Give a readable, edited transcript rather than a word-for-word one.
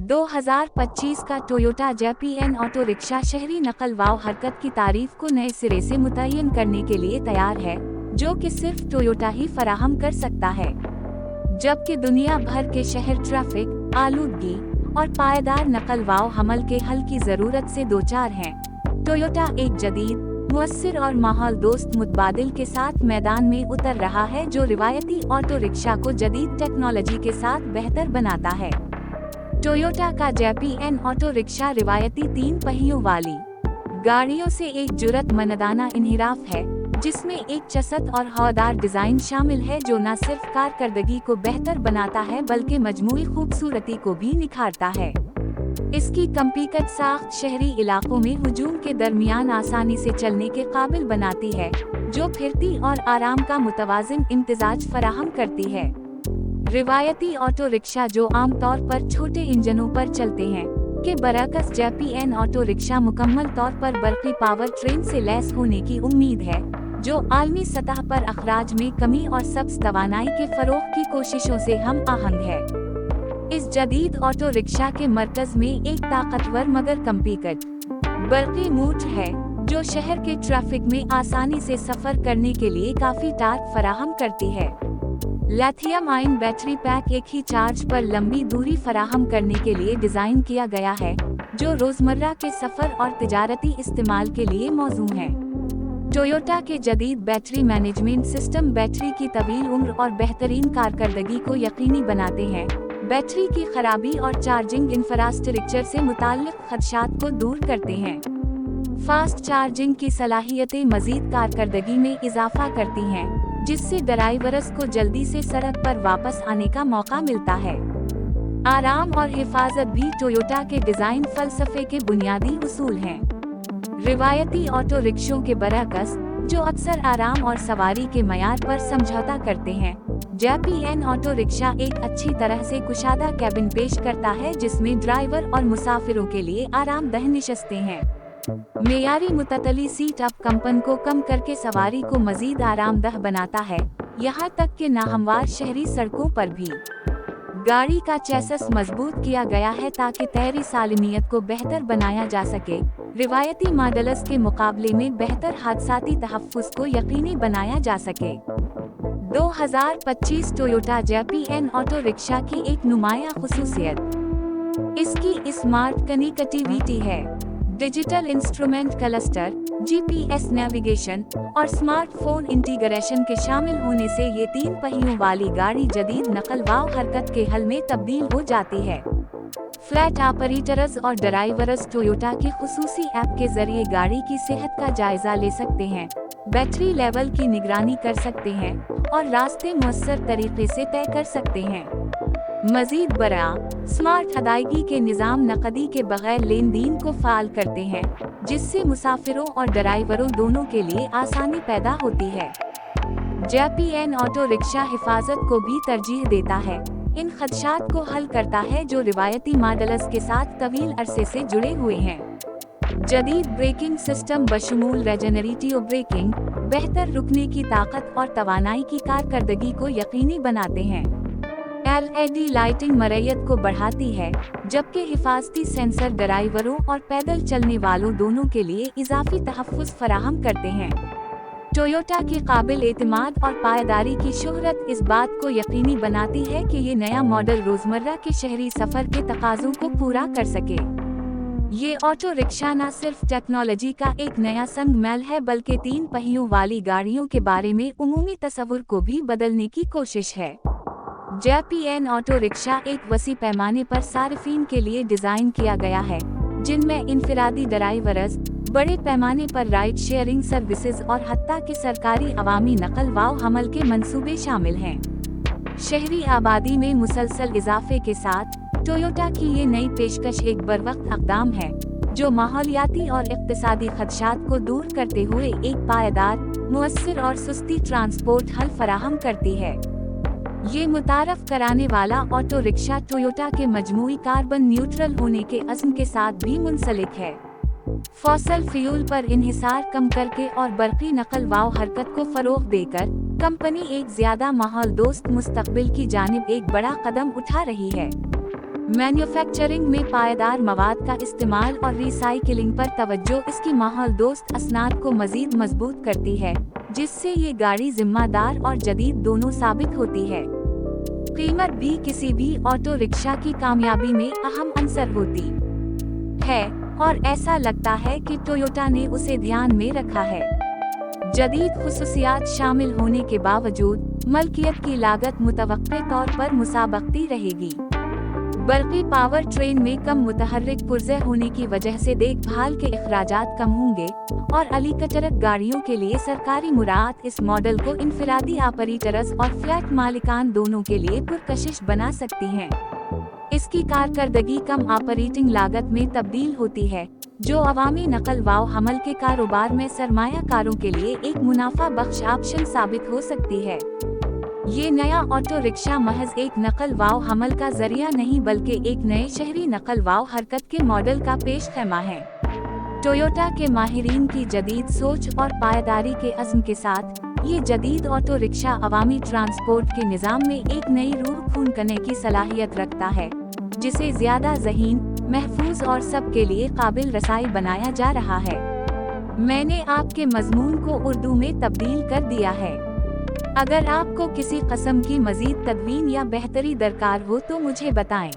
2025 का Toyota जैपियन auto rickshaw शहरी नकल व हरकत की तारीफ को नए सिरे से मुतय्यन करने के लिए तैयार है, जो कि सिर्फ टोयोटा ही फराहम कर सकता है। जबकि दुनिया भर के शहर ट्रैफिक, आलूदगी और पायदार नकल व हमल के हल की जरूरत से दोचार हैं, टोयोटा एक जदीद, मुअस्सिर और माहौल दोस्त मुतबादिल के साथ मैदान में उतर रहा है, जो रिवायती ऑटो रिक्शा को जदीद टेक्नोलॉजी के साथ बेहतर बनाता है। टोयोटा का जैपियन ऑटो रिक्शा रिवायती 3 पहियों वाली गाड़ियों से एक जुर्रतमंदाना इन्हिराफ है, जिसमें एक चसत और हवादार डिजाइन शामिल है, जो न सिर्फ कारकर्दगी को बेहतर बनाता है बल्कि मजमूई खूबसूरती को भी निखारता है। इसकी कम्पैक्ट साख्त शहरी इलाकों में हुजूम के दरमियान आसानी से चलने के काबिल बनाती है, जो फिरती और आराम का मुतवाज़िन इम्तिजाज फराहम करती है। रिवायती ऑटो रिक्शा जो आमतौर पर छोटे इंजनों पर चलते हैं, के बरअक्स जैपियन ऑटो रिक्शा मुकम्मल तौर पर बरक़ी पावर ट्रेन से लैस होने की उम्मीद है, जो आलमी सतह पर अखराज में कमी और सब्ज़ तवानाई के फ़रोग़ की कोशिशों से हम आहंग है। इस जदीद ऑटो रिक्शा के मरकज में एक ताकतवर मगर कम्पैक्ट बरक़ी मोटर है, जो शहर के ट्रैफिक में आसानी से सफ़र करने के लिए काफ़ी टार्क फराहम करती है। लिथियम आयन बैटरी पैक एक ही चार्ज पर लंबी दूरी फराहम करने के लिए डिज़ाइन किया गया है, जो रोज़मर्रा के सफ़र और तिजारती इस्तेमाल के लिए मौजू है। टोयोटा के जदीद बैटरी मैनेजमेंट सिस्टम बैटरी की तवील उम्र और बेहतरीन कारकर्दगी को यकीनी बनाते हैं, बैटरी की खराबी और चार्जिंग इंफ्रास्ट्रक्चर से मुताल्लिक खदशात को दूर करते हैं। फास्ट चार्जिंग की सलाहियतें मजीद कारकर्दगी में इजाफा करती हैं, जिससे ड्राइवर्स को जल्दी से सड़क पर वापस आने का मौका मिलता है। आराम और हिफाजत भी टोयोटा के डिजाइन फलसफे के बुनियादी उसूल हैं। रिवायती ऑटो रिक्शों के बरअक्स, जो अक्सर आराम और सवारी के मयार पर समझौता करते हैं, जैपियन ऑटो रिक्शा एक अच्छी तरह से कुशादा कैबिन पेश करता है, जिसमें ड्राइवर और मुसाफिरों के लिए आरामदह नशिस्तें हैं। मेयारी मुततली सीट अप कंपन को कम करके सवारी को मजीद आरामदह बनाता है, यहाँ तक कि नाहमवार शहरी सड़कों पर भी। गाड़ी का चेसिस मजबूत किया गया है ताकि तैरी सालिमियत को बेहतर बनाया जा सके, रिवायती मॉडल्स के मुकाबले में बेहतर हादसाती तहफ़्फ़ुज़ को यकीनी बनाया जा सके। 2025 टोयोटा जैपियन ऑटो रिक्शा की एक नुमाया खुसूसियत इसकी स्मार्ट कनेक्टिविटी है। Digital instrument cluster, GPS navigation और स्मार्टफोन इंटीग्रेशन के शामिल होने से ये 3 पहियों वाली गाड़ी जदीद नकल व हरकत के हल में तब्दील हो जाती है। फ्लैट ऑपरेटर्स और ड्राइवर्स टोयोटा की खुसूसी ऐप के जरिए गाड़ी की सेहत का जायजा ले सकते हैं, बैटरी लेवल की निगरानी कर सकते हैं और रास्ते मुअस्सर तरीके से तय कर सकते हैं। मजीद बरा स्मार्ट अदायगी के निज़ाम नकदी के बगैर लेन देन को फ़ाल करते हैं, जिससे मुसाफिरों और ड्राइवरों दोनों के लिए आसानी पैदा होती है। जैपियन ऑटो रिक्शा हिफाजत को भी तरजीह देता है, इन खदशात को हल करता है जो रिवायती मॉडल्स के साथ तवील अरसे से जुड़े हुए हैं। जदीद ब्रेकिंग सिस्टम बशमूल रेजेनरेटिव ब्रेकिंग, बेहतर रुकने की ताकत और तवानाई की कारकर्दगी को यकीनी बनाते हैं। LED लाइटिंग मरैयत को बढ़ाती है, जबकि हिफाजती सेंसर ड्राइवरों और पैदल चलने वालों दोनों के लिए इजाफी तहफ़्फ़ुज़ फराहम करते हैं। टोयोटा की काबिल एतमाद और पायदारी की शोहरत इस बात को यकीनी बनाती है कि ये नया मॉडल रोज़मर्रा के शहरी सफ़र के तकाज़ों को पूरा कर सके। ये ऑटो रिक्शा न सिर्फ टेक्नोलॉजी का एक नया संगमेल है, बल्कि 3 पहियों वाली गाड़ियों के बारे में उमूमी तस्वुर को भी बदलने की कोशिश है। जैपियन ऑटो रिक्शा एक वसी पैमाने पर सारिफीन के लिए डिज़ाइन किया गया है, जिनमें इनफिरादी ड्राइवर्स, बड़े पैमाने पर राइड शेयरिंग सर्विसेज और हत्ता के सरकारी अवामी नकल व हमल के मंसूबे शामिल हैं। शहरी आबादी में मुसलसल इजाफे के साथ टोयोटा की ये नई पेशकश एक बरवक्त अक़दाम है, जो माहौलियाती और इक़्तिसादी खदशात को दूर करते हुए एक पायदार, मुअस्सिर और सुस्ती ट्रांसपोर्ट हल फराहम करती है। ये मुतारफ कराने वाला ऑटो रिक्शा टोयोटा के मजमूई कार्बन न्यूट्रल होने के अज़्म के साथ भी मुंसलिक है। फॉसल फ्यूल पर इन्हिसार कम करके और बरक़ी नकल व हरकत को फ़रोग़ देकर कंपनी एक ज़्यादा माहौल दोस्त मुस्तक़बिल की जानिब एक बड़ा कदम उठा रही है। मैन्युफैक्चरिंग में पायदार मवाद का इस्तेमाल और रिसाइकिलिंग पर तवज्जो इसकी माहौल दोस्त असनाद को मजीद मजबूत करती है, जिससे ये गाड़ी जिम्मेदार और जदीद दोनों साबित होती है। कीमत भी किसी भी ऑटो रिक्शा की कामयाबी में अहम अंसर होती है और ऐसा लगता है कि टोयोटा ने उसे ध्यान में रखा है। जदीद खुसूसियात शामिल होने के बावजूद मलकियत की लागत मुतवक्के तौर पर मुसाबकती रहेगी। बल्कि पावर ट्रेन में कम मुतहर्रिक पुर्जे होने की वजह से देखभाल के अखराजात कम होंगे और अलीकटरक गाड़ियों के लिए सरकारी मुराद इस मॉडल को इनफरादी ऑपरेटर्स और फ्लैट मालिकान दोनों के लिए पुरकशिश बना सकती हैं। इसकी कारकर्दगी कम ऑपरेटिंग लागत में तब्दील होती है, जो अवामी नकल व हमल के कारोबार में सरमायाकारों के लिए एक मुनाफा बख्श ऑप्शन साबित हो सकती है। ये नया ऑटो रिक्शा महज एक नकल व हमल का जरिया नहीं बल्कि एक नए शहरी नकल व हरकत के मॉडल का पेश खैमा है। टोयोटा के माहिरीन की जदीद सोच और पायदारी के अज़्म के साथ ये जदीद ऑटो रिक्शा अवामी ट्रांसपोर्ट के निज़ाम में एक नई रूह खून करने की सलाहियत रखता है, जिसे ज्यादा ज़हीन, महफूज और सबके लिए काबिल रसाई बनाया जा रहा है। मैंने आपके मजमून को उर्दू में तब्दील कर दिया है। अगर आपको किसी किस्म की मजीद तदवीन या बेहतरी दरकार हो तो मुझे बताएं।